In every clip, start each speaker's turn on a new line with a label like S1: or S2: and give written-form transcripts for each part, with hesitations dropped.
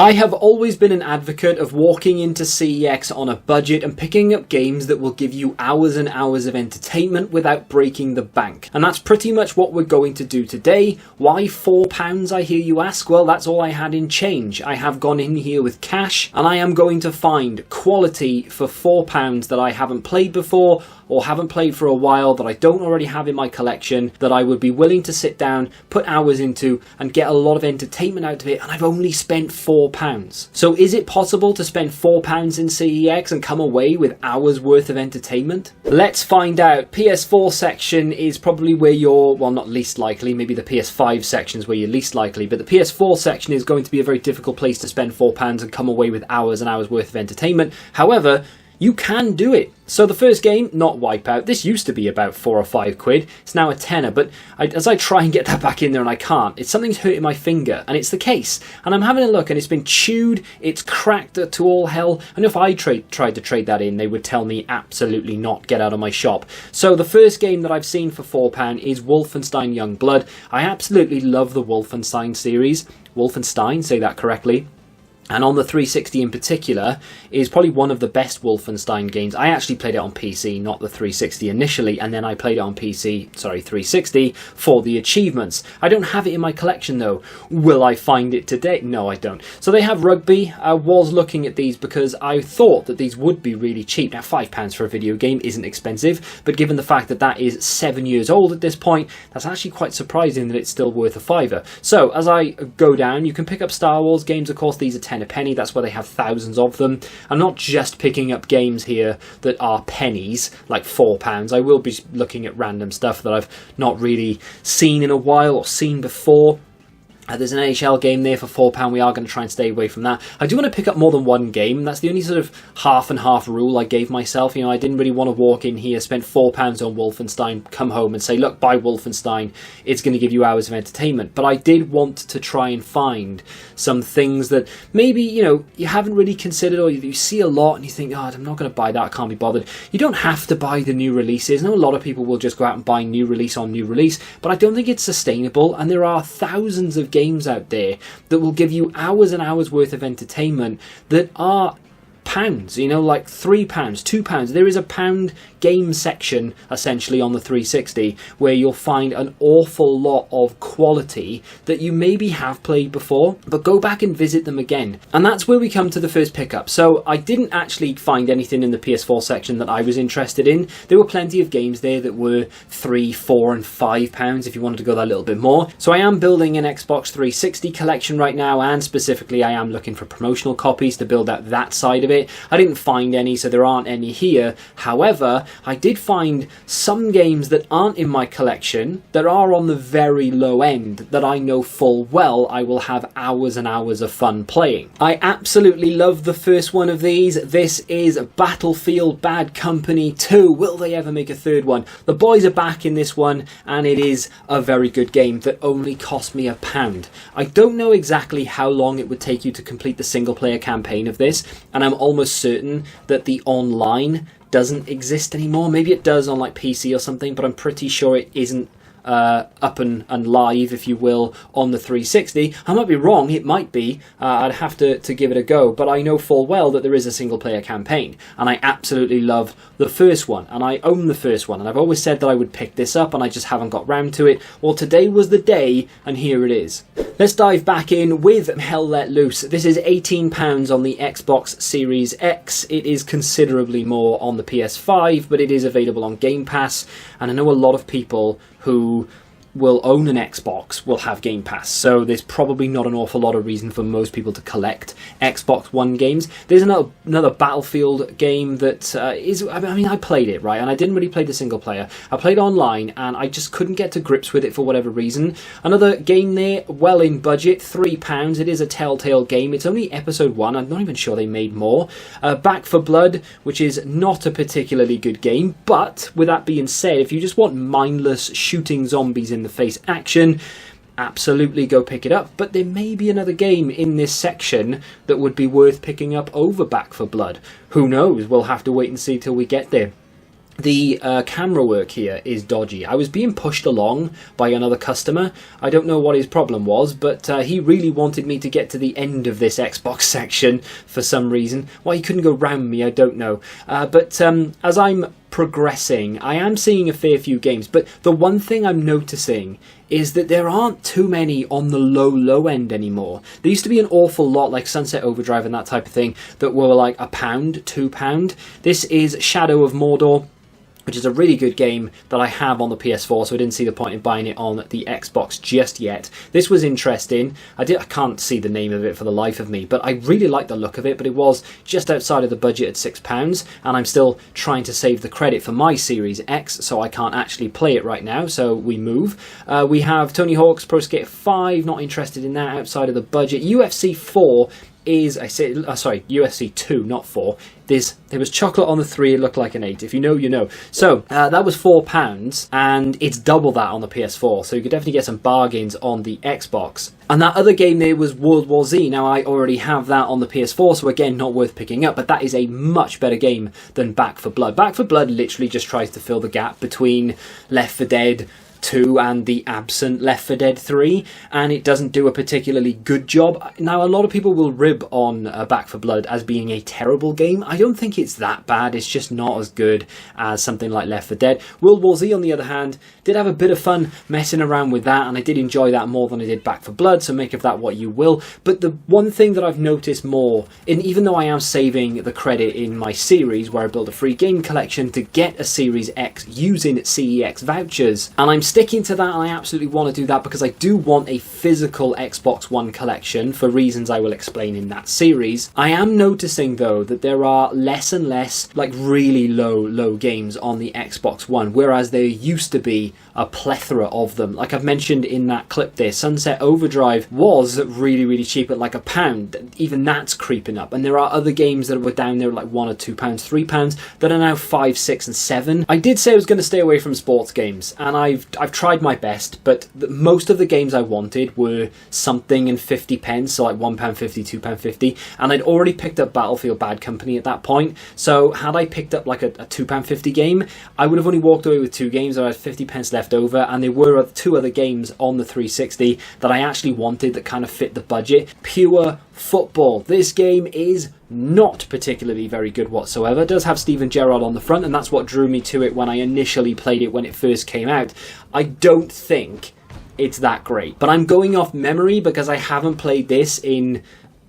S1: I have always been an advocate of walking into CEX on a budget and picking up games that will give you hours and hours of entertainment without breaking the bank. And that's pretty much what we're going to do today. Why £4, I hear you ask? Well, that's all I had in change. I have gone in here with cash, and I am going to find quality for £4 that I haven't played before, or haven't played for a while, that I don't already have in my collection, that I would be willing to sit down, put hours into, and get a lot of entertainment out of it, and I've only spent £4. So is it possible to spend £4 in CEX and come away with hours worth of entertainment? Let's find out. PS4 section is probably where you're, well, not least likely, maybe the PS5 section is where you're least likely, but the PS4 section is going to be a very difficult place to spend £4 and come away with hours and hours worth of entertainment. However, you can do it. So the first game, not Wipeout. This used to be about £4 or £5. It's now a tenner, but as I try and get that back in there and I can't, something's hurting my finger, and it's the case. And I'm having a look, and it's been chewed, it's cracked to all hell. And if I tried to trade that in, they would tell me absolutely not, get out of my shop. So the first game that I've seen for £4 is Wolfenstein Youngblood. I absolutely love the Wolfenstein series. Wolfenstein, say that correctly. And on the 360 in particular, is probably one of the best Wolfenstein games. I actually played it on PC, not the 360 initially, and then I played it on 360, for the achievements. I don't have it in my collection though. Will I find it today? No, I don't. So they have rugby. I was looking at these because I thought that these would be really cheap. Now, £5 for a video game isn't expensive, but given the fact that that is 7 years old at this point, that's actually quite surprising that it's still worth a fiver. So as I go down, you can pick up Star Wars games. Of course, these are 10 a penny. That's where they have thousands of them. I'm not just picking up games here that are pennies, like £4. I will be looking at random stuff that I've not really seen in a while or seen before. There's an NHL game there for £4. We are going to try and stay away from that. I do want to pick up more than one game. That's the only sort of half and half rule I gave myself. You know, I didn't really want to walk in here, spend £4 on Wolfenstein, come home and say, look, buy Wolfenstein. It's going to give you hours of entertainment. But I did want to try and find some things that maybe, you know, you haven't really considered, or you see a lot and you think, oh, I'm not going to buy that. I can't be bothered. You don't have to buy the new releases. I know a lot of people will just go out and buy new release on new release, but I don't think it's sustainable. And there are thousands of games out there that will give you hours and hours worth of entertainment that are pounds, you know, like £3, £2. There is a pound game section essentially on the 360 where you'll find an awful lot of quality that you maybe have played before, but go back and visit them again. And that's where we come to the first pickup. So I didn't actually find anything in the PS4 section that I was interested in. There were plenty of games there that were £3, £4 and £5 if you wanted to go that little bit more. So I am building an Xbox 360 collection right now, and specifically I am looking for promotional copies to build out that side of it. I didn't find any, so there aren't any here. However, I did find some games that aren't in my collection that are on the very low end that I know full well I will have hours and hours of fun playing. I absolutely love the first one of these. This is Battlefield Bad Company 2. Will they ever make a third one? The boys are back in this one, and it is a very good game that only cost me £1. I don't know exactly how long it would take you to complete the single player campaign of this, and I'm almost certain that the online doesn't exist anymore. Maybe it does on like PC or something, but I'm pretty sure it isn't up and live, if you will, on the 360. I might be wrong, it might be. I'd have to give it a go, but I know full well that there is a single player campaign, and I absolutely love the first one, and I own the first one, and I've always said that I would pick this up, and I just haven't got round to it. Well, today was the day, and here it is. Let's dive back in with Hell Let Loose. This is £18 on the Xbox Series X. It is considerably more on the PS5, but it is available on Game Pass, and I know a lot of people who will own an Xbox will have Game Pass, so there's probably not an awful lot of reason for most people to collect Xbox One games. There's another Battlefield game that is, I mean, I played it, right, and I didn't really play the single player. I played online, and I just couldn't get to grips with it for whatever reason. Another game there, well in budget, £3. It is a Telltale game. It's only episode 1. I'm not even sure they made more. Back for Blood, which is not a particularly good game, but with that being said, if you just want mindless shooting zombies in the face action, absolutely go pick it up. But there may be another game in this section that would be worth picking up over Back for Blood. Who knows? We'll have to wait and see till we get there. the camera work here is dodgy. I was being pushed along by another customer. I don't know what his problem was, but he really wanted me to get to the end of this Xbox section for some reason. Why he couldn't go round me, I don't know. But as I'm progressing, I am seeing a fair few games, but the one thing I'm noticing is that there aren't too many on the low end anymore. There used to be an awful lot, like Sunset Overdrive and that type of thing, that were like £1, £2. This is Shadow of Mordor, which is a really good game that I have on the PS4, so I didn't see the point in buying it on the Xbox just yet. This was interesting. I can't see the name of it for the life of me, but I really like the look of it, but it was just outside of the budget at £6, and I'm still trying to save the credit for my Series X, so I can't actually play it right now, so we move. We have Tony Hawk's Pro Skater 5, not interested in that, outside of the budget. UFC 4 is, UFC 2, not 4. There was chocolate on the 3, it looked like an 8. If you know, you know. So, that was £4, and it's double that on the PS4, so you could definitely get some bargains on the Xbox. And that other game there was World War Z. Now, I already have that on the PS4, so again, not worth picking up, but that is a much better game than Back 4 Blood. Back 4 Blood literally just tries to fill the gap between Left 4 Dead 2 and the absent Left 4 Dead 3, and it doesn't do a particularly good job. Now, a lot of people will rib on Back 4 Blood as being a terrible game. I don't think it's that bad. It's just not as good as something like Left 4 Dead. World War Z, on the other hand, did have a bit of fun messing around with that, and I did enjoy that more than I did Back 4 Blood, so make of that what you will. But the one thing that I've noticed more, and even though I am saving the credit in my series where I build a free game collection to get a Series X using CEX vouchers, and I'm sticking to that, and I absolutely want to do that because I do want a physical Xbox One collection for reasons I will explain in that series. I am noticing though that there are less and less like really low games on the Xbox One, whereas there used to be a plethora of them. Like I've mentioned in that clip there, Sunset Overdrive was really cheap at like £1. Even that's creeping up, and there are other games that were down there like £1 or £2, £3 that are now 5, 6 and 7. I did say I was going to stay away from sports games, and I've tried my best, but most of the games I wanted were something in 50 pence, so like £1.50, £2.50, and I'd already picked up Battlefield Bad Company at that point. So had I picked up like a £2.50 game, I would have only walked away with 2 games. I had 50 pence left over, and there were 2 other games on the 360 that I actually wanted that kind of fit the budget. Pure football. This game is not particularly very good whatsoever. It does have Steven Gerrard on the front, and that's what drew me to it when I initially played it when it first came out. I don't think it's that great, but I'm going off memory because I haven't played this in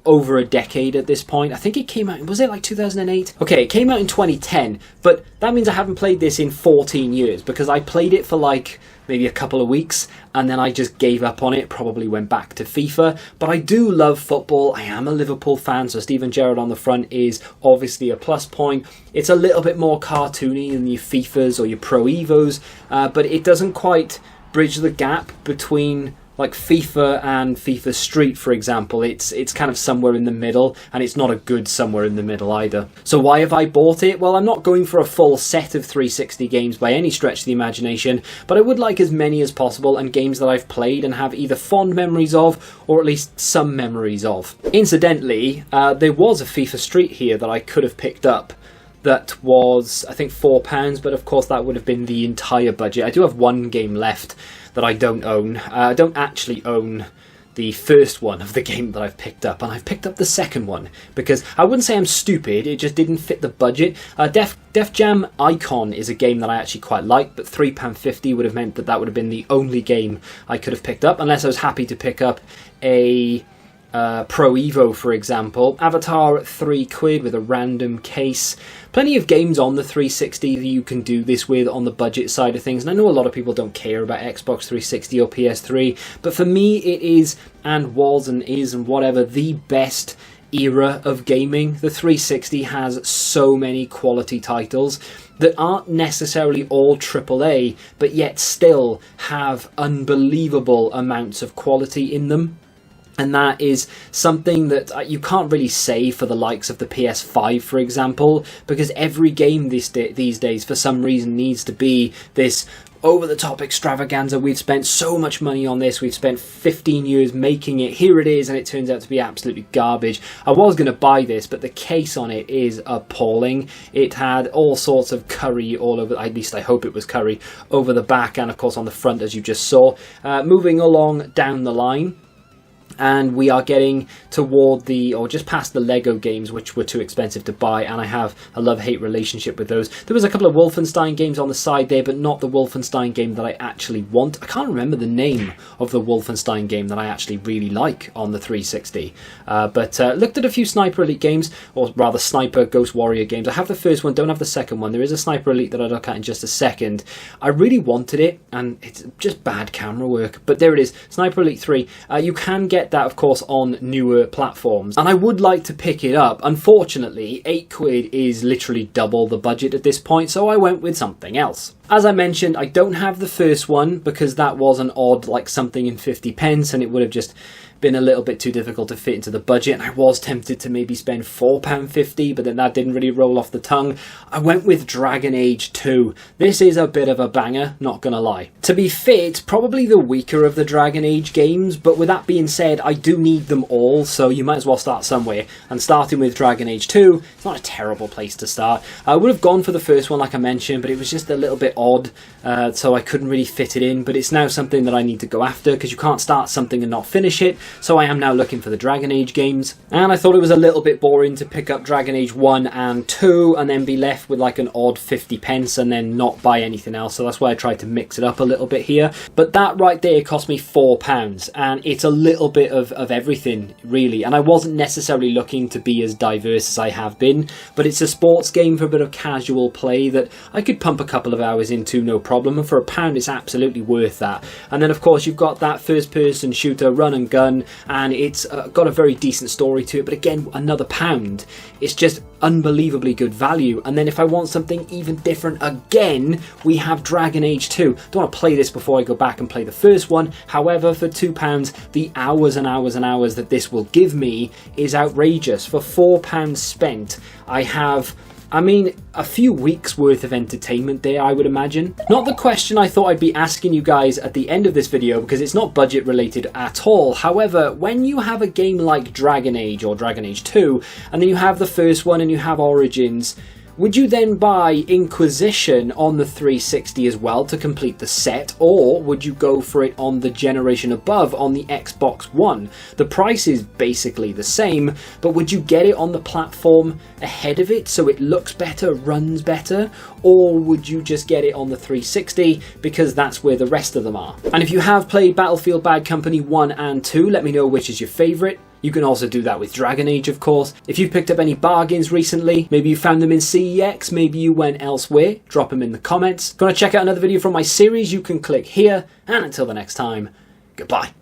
S1: over a decade at this point. I think it came out, was it like 2008? Okay, it came out in 2010, but that means I haven't played this in 14 years because I played it for like maybe a couple of weeks and then I just gave up on it, probably went back to FIFA. But I do love football. I am a Liverpool fan, so Steven Gerrard on the front is obviously a plus point. It's a little bit more cartoony than your FIFAs or your Pro Evos, but it doesn't quite bridge the gap between like FIFA and FIFA Street, for example. It's kind of somewhere in the middle, and it's not a good somewhere in the middle either. So why have I bought it? Well, I'm not going for a full set of 360 games by any stretch of the imagination, but I would like as many as possible, and games that I've played and have either fond memories of or at least some memories of. Incidentally, there was a FIFA Street here that I could have picked up that was, I think, £4, but of course that would have been the entire budget. I do have one game left that I don't own. I don't actually own the first one of the game that I've picked up, and I've picked up the second one because I wouldn't say I'm stupid, it just didn't fit the budget. Def Jam Icon is a game that I actually quite like, but £3.50 would have meant that would have been the only game I could have picked up, unless I was happy to pick up a Pro Evo, for example. Avatar at £3 with a random case. Plenty of games on the 360 that you can do this with on the budget side of things, and I know a lot of people don't care about Xbox 360 or PS3, but for me it is, and was and is and whatever, the best era of gaming. The 360 has so many quality titles that aren't necessarily all AAA, but yet still have unbelievable amounts of quality in them. And that is something that you can't really say for the likes of the PS5, for example, because every game these days, for some reason, needs to be this over-the-top extravaganza. We've spent so much money on this, we've spent 15 years making it, here it is, and it turns out to be absolutely garbage. I was going to buy this, but the case on it is appalling. It had all sorts of curry all over, at least I hope it was curry, over the back and of course on the front, as you just saw. Moving along down the line, and we are getting toward or just past the Lego games, which were too expensive to buy, and I have a love-hate relationship with those. There was a couple of Wolfenstein games on the side there, but not the Wolfenstein game that I actually want. I can't remember the name of the Wolfenstein game that I actually really like on the 360. But looked at a few Sniper Elite games, or rather Sniper Ghost Warrior games. I have the first one, don't have the second one. There is a Sniper Elite that I'll look at in just a second. I really wanted it, and it's just bad camera work. But there it is, Sniper Elite 3. You can get that, of course, on newer platforms, and I would like to pick it up. Unfortunately, £8 is literally double the budget at this point, so I went with something else. As I mentioned, I don't have the first one because that was an odd, like something in 50 pence, and it would have just been a little bit too difficult to fit into the budget, and I was tempted to maybe spend £4.50, but then that didn't really roll off the tongue. I went with Dragon Age 2. This is a bit of a banger, not gonna lie. To be fair, it's probably the weaker of the Dragon Age games, but with that being said, I do need them all, so you might as well start somewhere, and starting with Dragon Age 2, it's not a terrible place to start. I would have gone for the first one, like I mentioned, but it was just a little bit odd, so I couldn't really fit it in, but it's now something that I need to go after, because you can't start something and not finish it. So I am now looking for the Dragon Age games, and I thought it was a little bit boring to pick up Dragon Age 1 and 2 and then be left with like an odd 50 pence and then not buy anything else, so that's why I tried to mix it up a little bit here. But that right there cost me £4, and it's a little bit of everything really, and I wasn't necessarily looking to be as diverse as I have been, but it's a sports game for a bit of casual play that I could pump a couple of hours into no problem, and for £1 it's absolutely worth that. And then of course you've got that first person shooter run and gun, and it's got a very decent story to it, but again, another £1. It's just unbelievably good value. And then if I want something even different again, we have Dragon Age 2. Don't want to play this before I go back and play the first one. However, for £2, the hours and hours and hours that this will give me is outrageous. For £4 spent, I have, I mean, a few weeks worth of entertainment there, I would imagine. Not the question I thought I'd be asking you guys at the end of this video, because it's not budget related at all. However, when you have a game like Dragon Age or Dragon Age 2, and then you have the first one and you have Origins, would you then buy Inquisition on the 360 as well to complete the set, or would you go for it on the generation above on the Xbox One? The price is basically the same, but would you get it on the platform ahead of it so it looks better, runs better, or would you just get it on the 360 because that's where the rest of them are? And if you have played Battlefield Bad Company 1 and 2, let me know which is your favourite. You can also do that with Dragon Age, of course. If you've picked up any bargains recently, maybe you found them in CEX, maybe you went elsewhere, drop them in the comments. If you want to check out another video from my series, you can click here. And until the next time, goodbye.